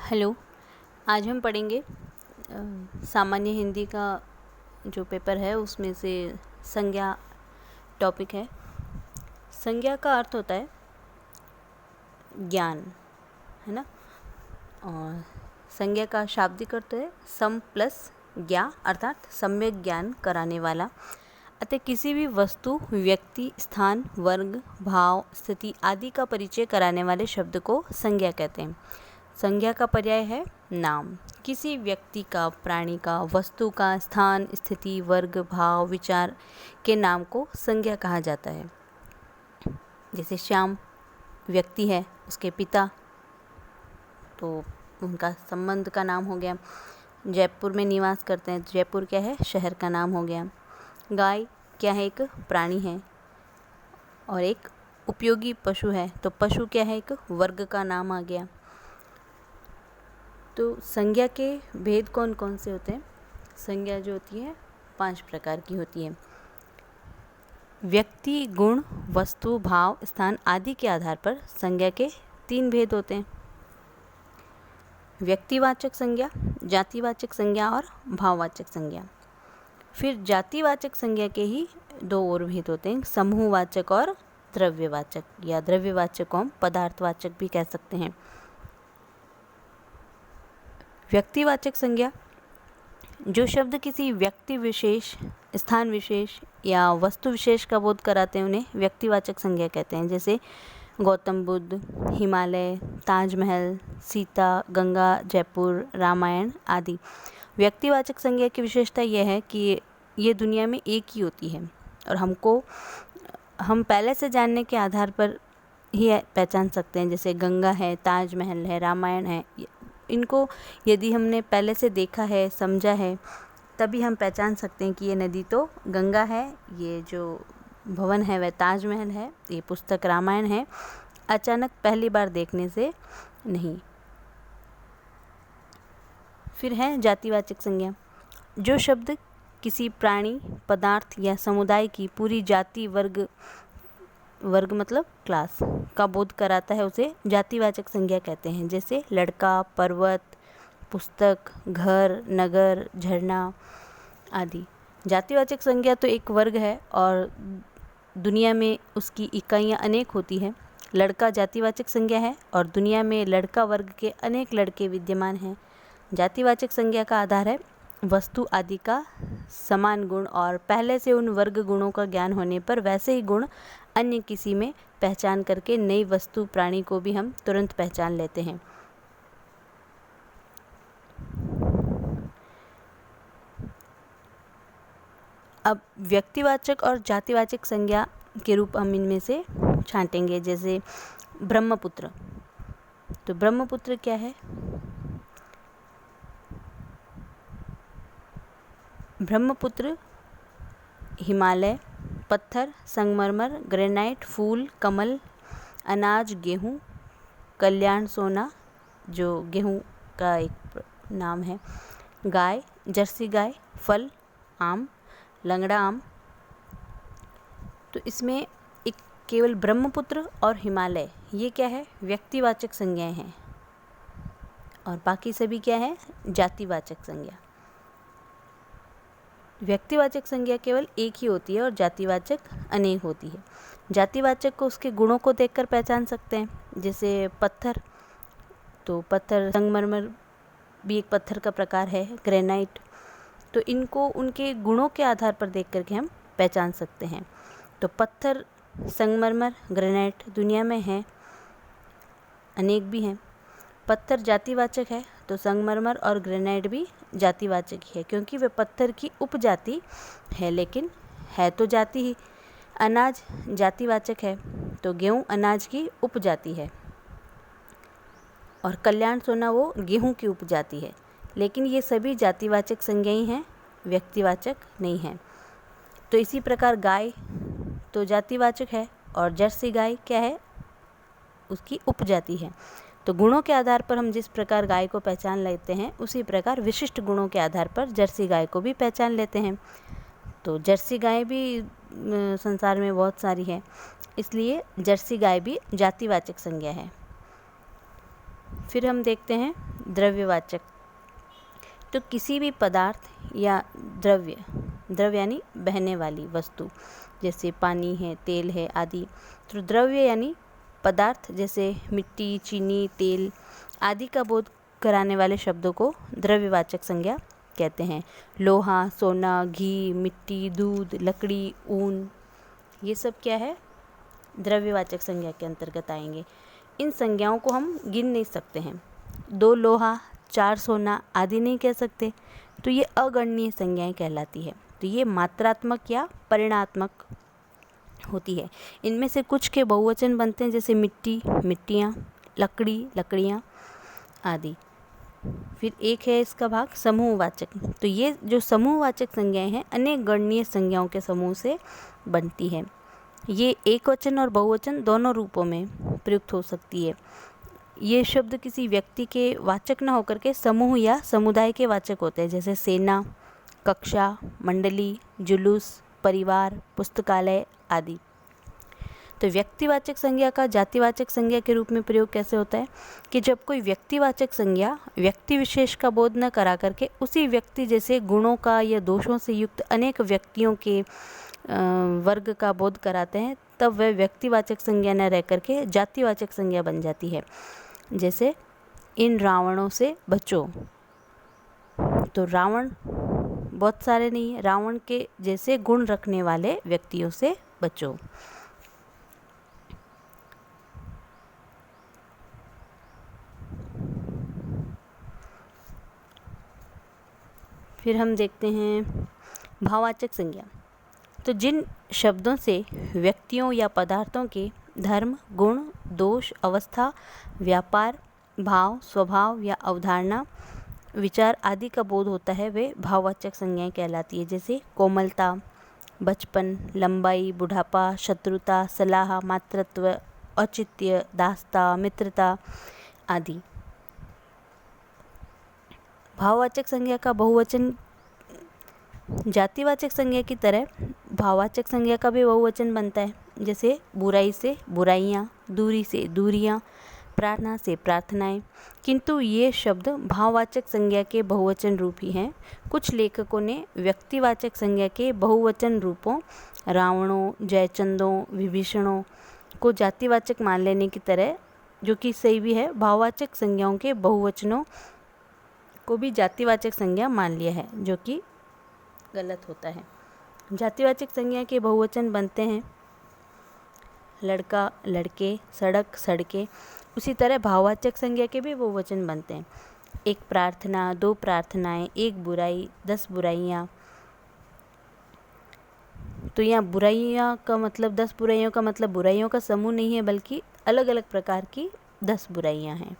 Hello. आज हम पढ़ेंगे सामान्य हिंदी का जो पेपर है उसमें से संज्ञा टॉपिक है। संज्ञा का अर्थ होता है ज्ञान, है ना। और संज्ञा का शाब्दिक अर्थ है सम प्लस ज्ञा, अर्थात सम्यक ज्ञान कराने वाला। अतः किसी भी वस्तु, व्यक्ति, स्थान, वर्ग, भाव, स्थिति आदि का परिचय कराने वाले शब्द को संज्ञा कहते हैं। संज्ञा का पर्याय है नाम। किसी व्यक्ति का, प्राणी का, वस्तु का, स्थान, स्थिति, वर्ग, भाव, विचार के नाम को संज्ञा कहा जाता है। जैसे श्याम व्यक्ति है, उसके पिता, तो उनका संबंध का नाम हो गया। जयपुर में निवास करते हैं, जयपुर क्या है, शहर का नाम हो गया। गाय क्या है, एक प्राणी है और एक उपयोगी पशु है, तो पशु क्या है, एक वर्ग का नाम आ गया। तो संज्ञा के भेद कौन कौन से होते हैं? संज्ञा जो होती है 5 प्रकार की होती है। व्यक्ति, गुण, वस्तु, भाव, स्थान आदि के आधार पर संज्ञा के 3 भेद होते हैं। व्यक्तिवाचक संज्ञा, जातिवाचक संज्ञा और भाववाचक संज्ञा। फिर जातिवाचक संज्ञा के ही 2 और भेद होते हैं, समूहवाचक और द्रव्यवाचक, या द्रव्यवाचक को हम पदार्थवाचक भी कह सकते हैं। व्यक्तिवाचक संज्ञा, जो शब्द किसी व्यक्ति विशेष, स्थान विशेष या वस्तु विशेष का बोध कराते हैं उन्हें व्यक्तिवाचक संज्ञा कहते हैं। जैसे गौतम बुद्ध, हिमालय, ताजमहल, सीता, गंगा, जयपुर, रामायण आदि। व्यक्तिवाचक संज्ञा की विशेषता यह है कि ये दुनिया में एक ही होती है और हम पहले से जानने के आधार पर ही पहचान सकते हैं। जैसे गंगा है, ताजमहल है, रामायण है, इनको यदि हमने पहले से देखा है, समझा है, तभी हम पहचान सकते हैं कि ये नदी तो गंगा है, ये जो भवन है वह ताजमहल है, ये पुस्तक रामायण है। अचानक पहली बार देखने से नहीं। फिर है जातिवाचक संज्ञा, जो शब्द किसी प्राणी, पदार्थ या समुदाय की पूरी जाति, वर्ग मतलब क्लास का बोध कराता है उसे जातिवाचक संज्ञा कहते हैं। जैसे लड़का, पर्वत, पुस्तक, घर, नगर, झरना आदि। जातिवाचक संज्ञा तो एक वर्ग है और दुनिया में उसकी इकाइयाँ अनेक होती हैं। लड़का जातिवाचक संज्ञा है और दुनिया में लड़का वर्ग के अनेक लड़के विद्यमान हैं। जातिवाचक संज्ञा का आधार है वस्तु आदि का समान गुण और पहले से उन वर्ग गुणों का ज्ञान होने पर वैसे ही गुण अन्य किसी में पहचान करके नई वस्तु, प्राणी को भी हम तुरंत पहचान लेते हैं। अब व्यक्तिवाचक और जातिवाचक संज्ञा के रूप हम इनमें से छांटेंगे। जैसे ब्रह्मपुत्र, तो ब्रह्मपुत्र क्या है? ब्रह्मपुत्र हिमालय, पत्थर, संगमरमर, ग्रेनाइट, फूल, कमल, अनाज, गेहूँ, कल्याण सोना जो गेहूँ का एक नाम है, गाय, जर्सी गाय, फल, आम, लंगड़ा आम। तो इसमें एक केवल ब्रह्मपुत्र और हिमालय ये क्या है? व्यक्तिवाचक संज्ञाएं हैं और बाकी सभी क्या है? जातिवाचक संज्ञा। व्यक्तिवाचक संज्ञा केवल एक ही होती है और जातिवाचक अनेक होती है। जातिवाचक को उसके गुणों को देखकर पहचान सकते हैं। जैसे पत्थर, तो पत्थर, संगमरमर भी एक पत्थर का प्रकार है, ग्रेनाइट, तो इनको उनके गुणों के आधार पर देख करके हम पहचान सकते हैं। तो पत्थर, संगमरमर, ग्रेनाइट दुनिया में हैं, अनेक भी हैं। पत्थर जातिवाचक है तो संगमरमर और ग्रेनाइट भी जातिवाचक ही है, क्योंकि वे पत्थर की उपजाति है, लेकिन है तो जाति ही। अनाज जातिवाचक है तो गेहूँ अनाज की उपजाति है और कल्याण सोना वो गेहूँ की उपजाति है, लेकिन ये सभी जातिवाचक संज्ञाएं हैं, व्यक्तिवाचक नहीं हैं। तो इसी प्रकार गाय तो जातिवाचक है और जर्सी गाय क्या है? उसकी उपजाति है। तो गुणों के आधार पर हम जिस प्रकार गाय को पहचान लेते हैं उसी प्रकार विशिष्ट गुणों के आधार पर जर्सी गाय को भी पहचान लेते हैं। तो जर्सी गाय भी संसार में बहुत सारी है, इसलिए जर्सी गाय भी जातिवाचक संज्ञा है। फिर हम देखते हैं द्रव्यवाचक। तो किसी भी पदार्थ या द्रव्य यानी बहने वाली वस्तु, जैसे पानी है, तेल है आदि। तो द्रव्य यानी पदार्थ जैसे मिट्टी, चीनी, तेल आदि का बोध कराने वाले शब्दों को द्रव्यवाचक संज्ञा कहते हैं। लोहा, सोना, घी, मिट्टी, दूध, लकड़ी, ऊन, ये सब क्या है, द्रव्यवाचक संज्ञा के अंतर्गत आएंगे। इन संज्ञाओं को हम गिन नहीं सकते हैं। 2 लोहा, 4 सोना आदि नहीं कह सकते, तो ये अगणनीय संज्ञाएं कहलाती है। तो ये मात्रात्मक या परिमाणात्मक होती है। इनमें से कुछ के बहुवचन बनते हैं, जैसे मिट्टी, मिट्टियाँ, लकड़ी, लकड़ियाँ आदि। फिर एक है इसका भाग समूहवाचक। तो ये जो समूहवाचक संज्ञाएं हैं अनेक गणनीय संज्ञाओं के समूह से बनती है। ये एक वचन और बहुवचन दोनों रूपों में प्रयुक्त हो सकती है। ये शब्द किसी व्यक्ति के वाचक न होकर के समूह या समुदाय के वाचक होते हैं, जैसे सेना, कक्षा, मंडली, जुलूस, परिवार, पुस्तकालय आदि। तो व्यक्तिवाचक संज्ञा का जातिवाचक संज्ञा के रूप में प्रयोग कैसे होता है कि जब कोई व्यक्तिवाचक संज्ञा व्यक्ति विशेष का बोध न करा करके उसी व्यक्ति जैसे गुणों का या दोषों से युक्त अनेक व्यक्तियों के वर्ग का बोध कराते हैं, तब वह व्यक्तिवाचक संज्ञा न रह करके जातिवाचक संज्ञा बन जाती है। जैसे इन रावणों से बचो। तो रावण बहुत सारे नहीं है, रावण के जैसे गुण रखने वाले व्यक्तियों से बचो। फिर हम देखते हैं भाववाचक संज्ञा। तो जिन शब्दों से व्यक्तियों या पदार्थों के धर्म, गुण, दोष, अवस्था, व्यापार, भाव, स्वभाव या अवधारणा, विचार आदि का बोध होता है, वे भाववाचक संज्ञाएं कहलाती है। जैसे कोमलता, बचपन, लंबाई, बुढ़ापा, शत्रुता, सलाह, मातृत्व, औचित्य, दासता, मित्रता आदि। भाववाचक संज्ञा का बहुवचन जातिवाचक संज्ञा की तरह भाववाचक संज्ञा का भी बहुवचन बनता है। जैसे बुराई से बुराइयाँ, दूरी से दूरियाँ, प्रार्थना से प्रार्थनाएं। किंतु ये शब्द भाववाचक संज्ञा के बहुवचन रूप ही हैं। कुछ लेखकों ने व्यक्तिवाचक संज्ञा के बहुवचन रूपों रावणों, जयचंदों, विभीषणों को जातिवाचक मान लेने की तरह, जो कि सही भी है, भाववाचक संज्ञाओं के बहुवचनों को भी जातिवाचक संज्ञा मान लिया है, जो कि गलत होता है। जातिवाचक संज्ञा के बहुवचन बनते हैं लड़का, लड़के, सड़क, सड़कें। उसी तरह भाववाचक संज्ञा के भी बहुवचन बनते हैं। एक प्रार्थना, 2 प्रार्थनाएं, 1 बुराई, 10 बुराइयाँ। तो यहाँ बुराइयाँ का मतलब 10 बुराइयों का मतलब बुराइयों का समूह नहीं है, बल्कि अलग अलग प्रकार की 10 बुराइयाँ हैं।